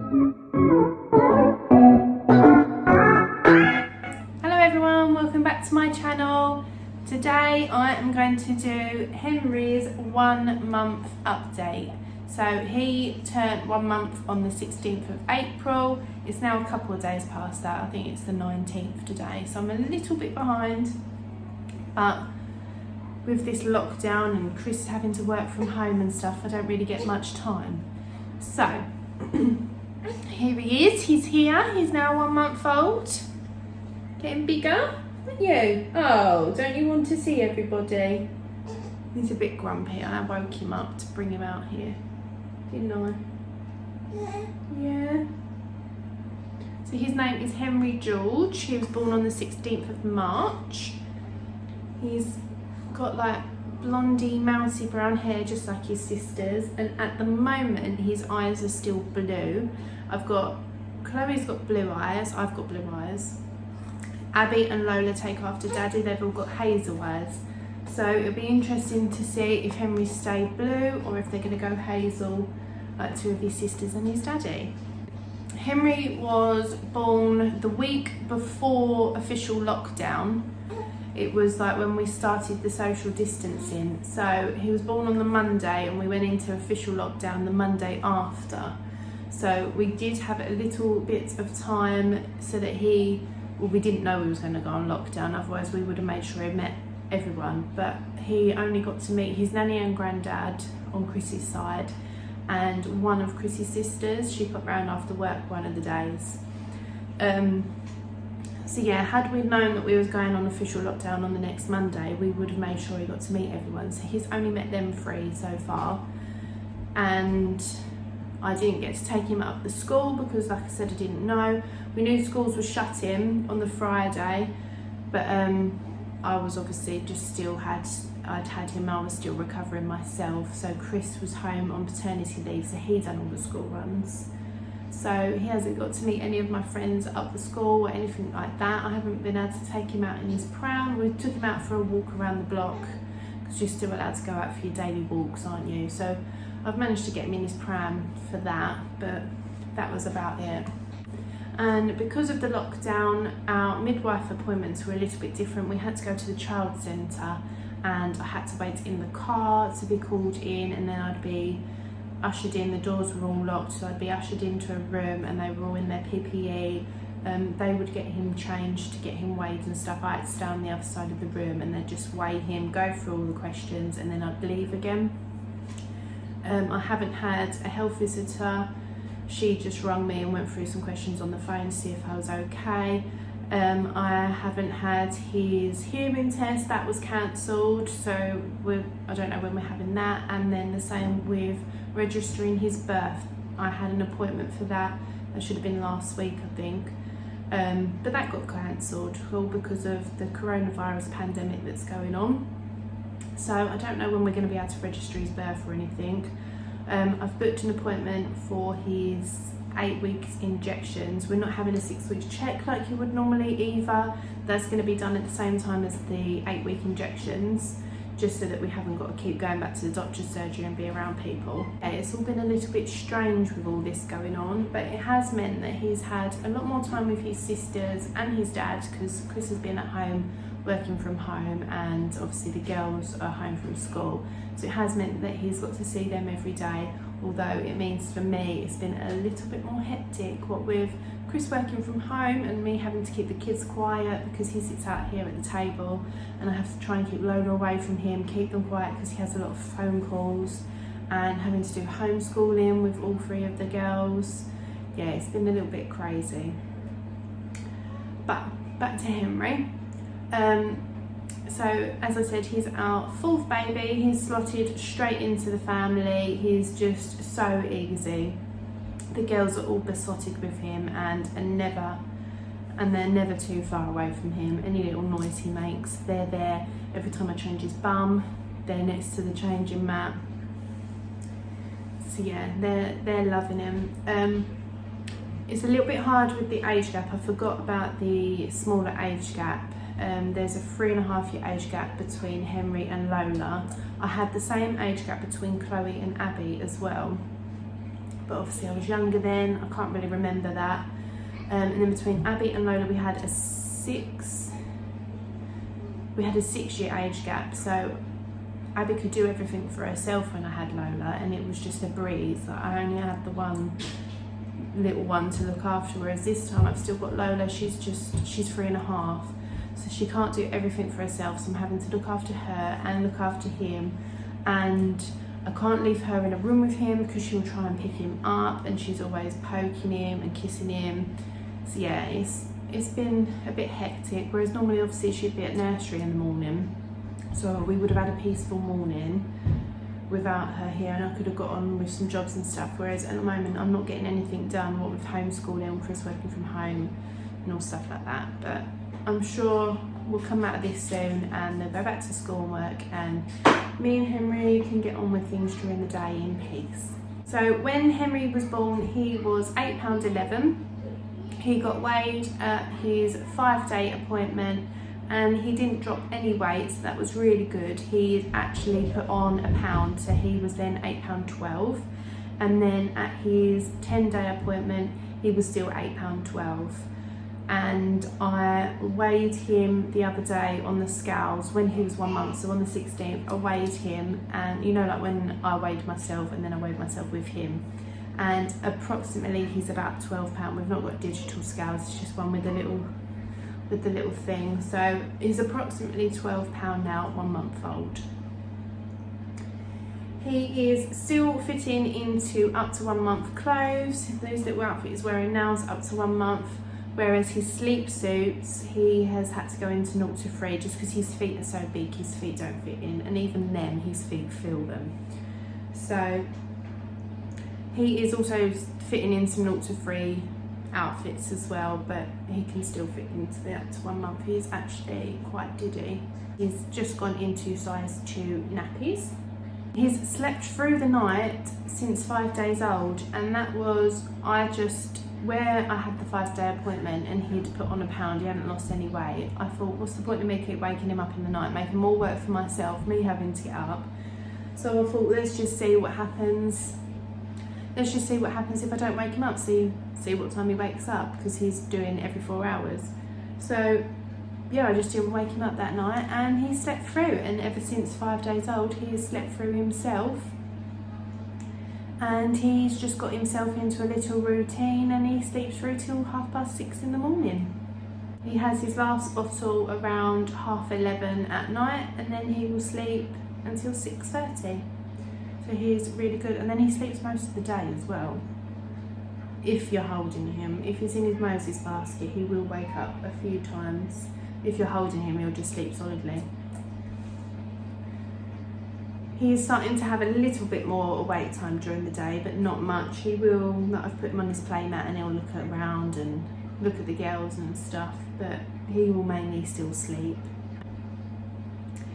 Hello everyone, welcome back to my channel. Today I am going to do Henry's 1 month update. So he turned 1 month on the 16th of April. It's now a couple of days past that. I think it's the 19th today. So I'm a little bit behind, but with this lockdown and Chris having to work from home and stuff, I don't really get much time. So here he is, he's here. He's now 1 month old. Getting bigger, aren't you? Oh, don't you want to see everybody? He's a bit grumpy. I woke him up to bring him out here, didn't I? Yeah. So his name is Henry George. He was born on the 16th of March. He's got like blondie, mousy brown hair just like his sisters, and at the moment his eyes are still blue. Chloe's got blue eyes, I've got blue eyes. Abby and Lola take after Daddy, they've all got hazel eyes. So it'll be interesting to see if Henry stay blue or if they're going to go hazel like two of his sisters and his daddy. Henry was born the week before official lockdown. It was like when we started the social distancing. So he was born on the Monday and we went into official lockdown the Monday after. So we did have a little bit of time so that we didn't know we was going to go on lockdown, otherwise we would have made sure he met everyone. But he only got to meet his nanny and granddad on Chris's side and one of Chris's sisters. She popped round after work one of the days. So yeah, had we known that we was going on official lockdown on the next Monday, we would have made sure he got to meet everyone. So he's only met them 3 so far. And I didn't get to take him up the school because, like I said, I didn't know. We knew schools were shutting on the Friday, but I was obviously I'd had him, I was still recovering myself. So Chris was home on paternity leave, so he done all the school runs. So he hasn't got to meet any of my friends up the school or anything like that. I haven't been able to take him out in his pram. We took him out for a walk around the block because you're still allowed to go out for your daily walks, aren't you? So I've managed to get him in his pram for that, but that was about it. And because of the lockdown, our midwife appointments were a little bit different. We had to go to the child centre and I had to wait in the car to be called in, and then I'd be ushered in. The doors were all locked, so I'd be ushered into a room and they were all in their PPE. They would get him changed to get him weighed and stuff. I had to stay on the other side of the room and they'd just weigh him, go through all the questions, and then I'd leave again. I haven't had a health visitor. She just rang me and went through some questions on the phone to see if I was okay. I haven't had his hearing test, that was cancelled, so I don't know when we're having that. And then the same with registering his birth. I had an appointment for that. That should have been last week, I think. But that got cancelled, all because of the coronavirus pandemic that's going on. So I don't know when we're going to be able to register his birth or anything. I've booked an appointment for his 8 weeks injections. We're not having a 6 weeks check like you would normally either. That's going to be done at the same time as the 8 week injections, just so that we haven't got to keep going back to the doctor's surgery and be around people. It's all been a little bit strange with all this going on, but it has meant that he's had a lot more time with his sisters and his dad, because Chris has been at home working from home and obviously the girls are home from school. So it has meant that he's got to see them every day, although it means for me it's been a little bit more hectic, what with Chris working from home and me having to keep the kids quiet because he sits out here at the table, and I have to try and keep Lola away from him, keep them quiet because he has a lot of phone calls, and having to do homeschooling with all 3 of the girls. Yeah, it's been a little bit crazy. But back to Henry. So as I said, he's our 4th baby. He's slotted straight into the family. He's just so easy. The girls are all besotted with him and they're never too far away from him. Any little noise he makes, they're there. Every time I change his bum, they're next to the changing mat. So yeah, they're loving him. It's a little bit hard with the age gap. I forgot about the smaller age gap. There's a 3.5-year age gap between Henry and Lola. I had the same age gap between Chloe and Abby as well. but obviously I was younger then, I can't really remember that. And then between Abby and Lola we had a 6-year age gap, so Abby could do everything for herself when I had Lola, and it was just a breeze. Like, I only had the one little one to look after, whereas this time I've still got Lola. She's 3.5, so she can't do everything for herself, so I'm having to look after her and look after him, and I can't leave her in a room with him because she'll try and pick him up, and she's always poking him and kissing him. So yeah, it's been a bit hectic, whereas normally obviously she'd be at nursery in the morning, so we would have had a peaceful morning without her here, and I could have got on with some jobs and stuff, whereas at the moment I'm not getting anything done, what with homeschooling and Chris working from home and all stuff like that. But I'm sure we'll come out of this soon and they'll go back to school and work, and me and Henry can get on with things during the day in peace. So when Henry was born, he was £8.11. He got weighed at his 5-day appointment and he didn't drop any weight, so that was really good. He actually put on a pound, so he was then £8.12. And then at his 10-day appointment, he was still £8.12. And I weighed him the other day on the scales when he was 1 month, so on the 16th I weighed him, and you know, like when I weighed myself and then I weighed myself with him, and approximately he's about £12. We've not got digital scales, it's just one with the little thing, so he's approximately £12 now at 1 month old. He is still fitting into up to 1 month clothes. Those little outfit he's wearing now is up to 1 month. Whereas his sleep suits, he has had to go into 0 to 3 just because his feet are so big, his feet don't fit in, and even then his feet feel them. So he is also fitting in some 0 to 3 outfits as well, but he can still fit into the up to 1 month. He's actually quite diddy. He's just gone into size 2 nappies. He's slept through the night since 5 days old, and that was, where I had the 5-day appointment and he'd put on a pound, he hadn't lost any weight, I thought, what's the point of me keep waking him up in the night, making more work for myself, me having to get up. So I thought, let's just see what happens. Let's just see what happens if I don't wake him up, see what time he wakes up, because he's doing every 4 hours. So yeah, I just didn't wake him up that night, and he slept through, and ever since 5 days old he has slept through himself. And he's just got himself into a little routine, and he sleeps through till 6:30 in the morning. He has his last bottle around 11:30 at night, and then he will sleep until 6:30. So he's really good, and then he sleeps most of the day as well. If you're holding him, if he's in his Moses basket, he will wake up a few times. If you're holding him, he'll just sleep solidly. He is starting to have a little bit more awake time during the day, but not much. He will, I've put him on his playmat and he'll look around and look at the girls and stuff, but he will mainly still sleep.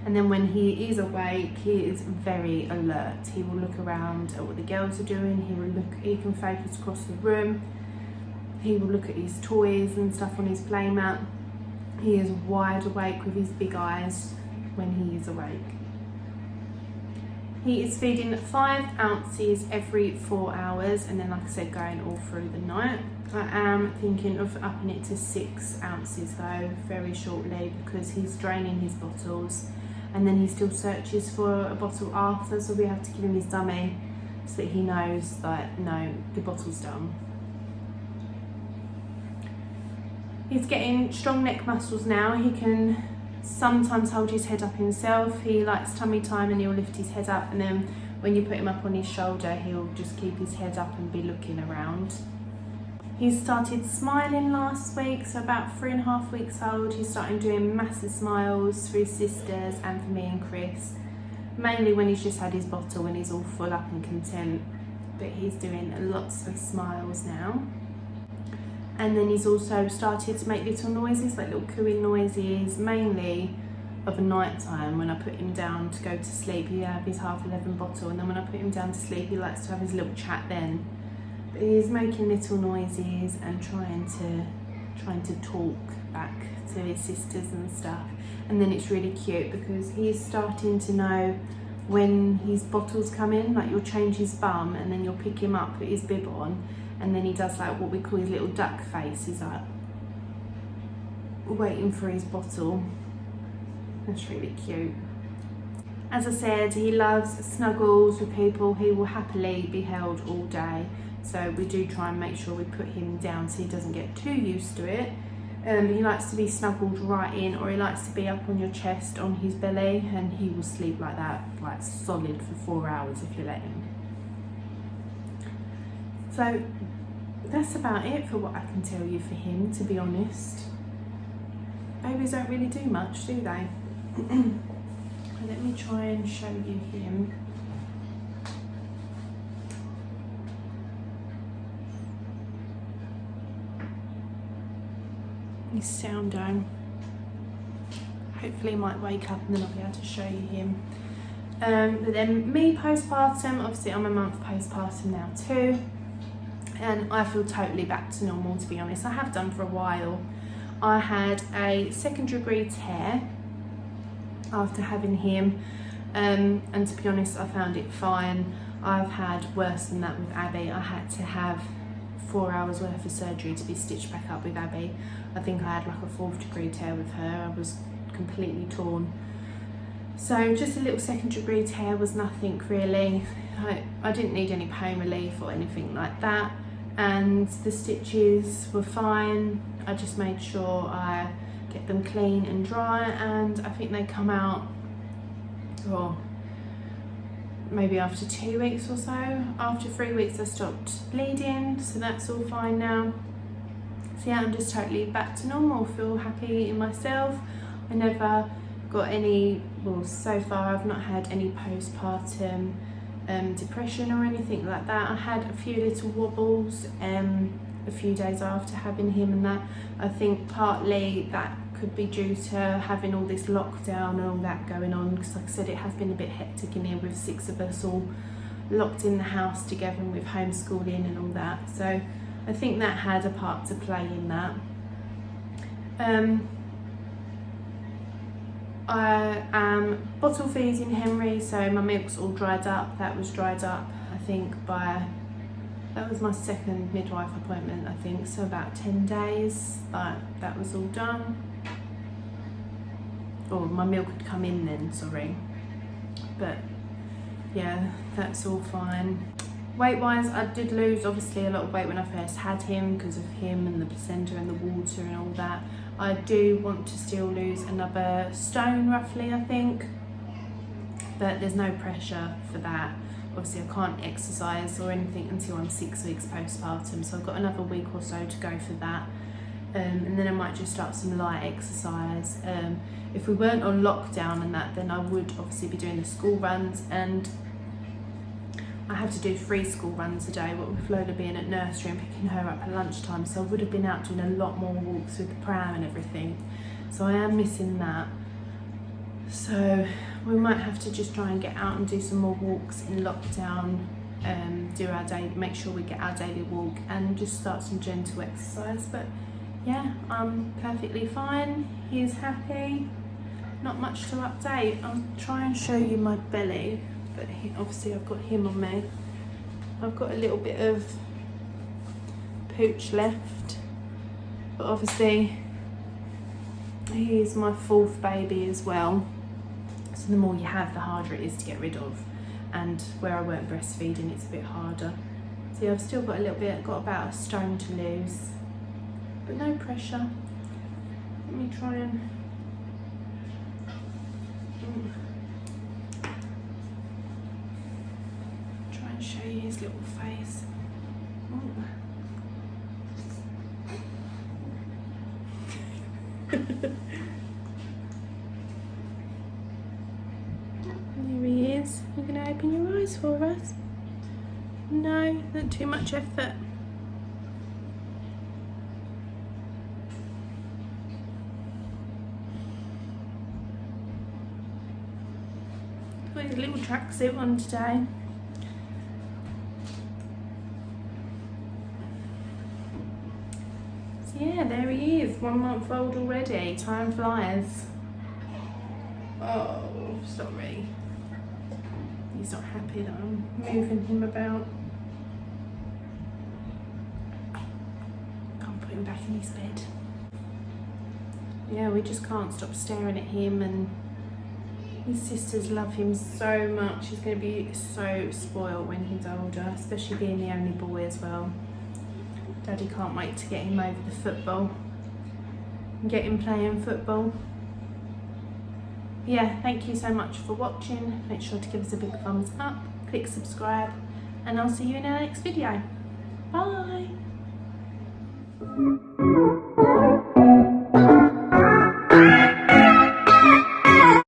And then when he is awake, he is very alert. He will look around at what the girls are doing. He can focus across the room. He will look at his toys and stuff on his playmat. He is wide awake with his big eyes when he is awake. He is feeding 5 ounces every 4 hours, and then, like I said, going all through the night. I am thinking of upping it to 6 ounces though, very shortly, because he's draining his bottles, and then he still searches for a bottle after, so we have to give him his dummy so that he knows that, no, the bottle's done. He's getting strong neck muscles now. He can sometimes hold his head up himself. He likes tummy time and he'll lift his head up, and then when you put him up on his shoulder, he'll just keep his head up and be looking around. He started smiling last week, so about 3.5 weeks old. He's starting doing massive smiles for his sisters and for me and Chris, mainly when he's just had his bottle and he's all full up and content, but he's doing lots of smiles now. And then he's also started to make little noises, like little cooing noises, mainly of a night time. When I put him down to go to sleep, he have his 11:30 bottle, and then when I put him down to sleep, he likes to have his little chat then. But he's making little noises and trying to talk back to his sisters and stuff. And then it's really cute because he's starting to know when his bottles come in, like you'll change his bum and then you'll pick him up, put his bib on, and then he does like what we call his little duck face. He's like waiting for his bottle. That's really cute. As I said, he loves snuggles with people. He will happily be held all day. So we do try and make sure we put him down so he doesn't get too used to it. He likes to be snuggled right in, or he likes to be up on your chest on his belly, and he will sleep like that, like solid for 4 hours if you let him. So that's about it for what I can tell you for him, to be honest. Babies don't really do much, do they? Let me try and show you him. He's sound down. Hopefully he might wake up and then I'll be able to show you him. But then me postpartum, obviously I'm a month postpartum now too, and I feel totally back to normal, to be honest. I have done for a while. I had a 2nd degree tear after having him, and to be honest I found it fine. I've had worse than that with Abby. I had to have 4 hours worth of surgery to be stitched back up with Abby. I think I had like a 4th degree tear with her. I was completely torn. So just a little 2nd degree tear was nothing really. I didn't need any pain relief or anything like that, and the stitches were fine. I just made sure I get them clean and dry, and I think they come out maybe after 2 weeks or so. After 3 weeks I stopped bleeding, so that's all fine now. So yeah, I'm just totally back to normal, feel happy in myself. I never got any, well so far I've not had any postpartum depression or anything like that. I had a few little wobbles a few days after having him, and that I think partly that could be due to having all this lockdown and all that going on, because like I said, it has been a bit hectic in here with 6 of us all locked in the house together and with homeschooling and all that. So I think that had a part to play in that. I am bottle feeding Henry, so my milk's all dried up. That was dried up, I think, that was my 2nd midwife appointment, I think, so about 10 days, that was all done. Or my milk had come in then, sorry. But yeah, that's all fine. Weight-wise, I did lose obviously a lot of weight when I first had him because of him and the placenta and the water and all that. I do want to still lose another stone roughly, I think, but there's no pressure for that. Obviously I can't exercise or anything until I'm 6 weeks postpartum, so I've got another week or so to go for that. And then I might just start some light exercise. If we weren't on lockdown and that, then I would obviously be doing the school runs, and I have to do 3 school runs a day, what with Lola being at nursery and picking her up at lunchtime, so I would have been out doing a lot more walks with the pram and everything. So I am missing that. So we might have to just try and get out and do some more walks in lockdown, do our day, make sure we get our daily walk and just start some gentle exercise. But yeah, I'm perfectly fine. He's happy. Not much to update. I'll try and show you my belly, but obviously I've got him on me. I've got a little bit of pooch left, but obviously he's my 4th baby as well. So the more you have, the harder it is to get rid of. And where I weren't breastfeeding, it's a bit harder. So yeah, I've still got a little bit, got about a stone to lose, but no pressure. Let me try and show you his little face. There he is. You're going to open your eyes for us? No, not too much effort. Got his little tracksuit on today. Yeah, there he is, 1 month old already. Time flies. Oh, sorry. He's not happy that I'm moving him about. Can't put him back in his bed. Yeah, we just can't stop staring at him, and his sisters love him so much. He's going to be so spoiled when he's older, especially being the only boy as well. Daddy can't wait to get him over the football and get him playing football. Yeah, thank you so much for watching. Make sure to give us a big thumbs up, click subscribe, and I'll see you in our next video. Bye.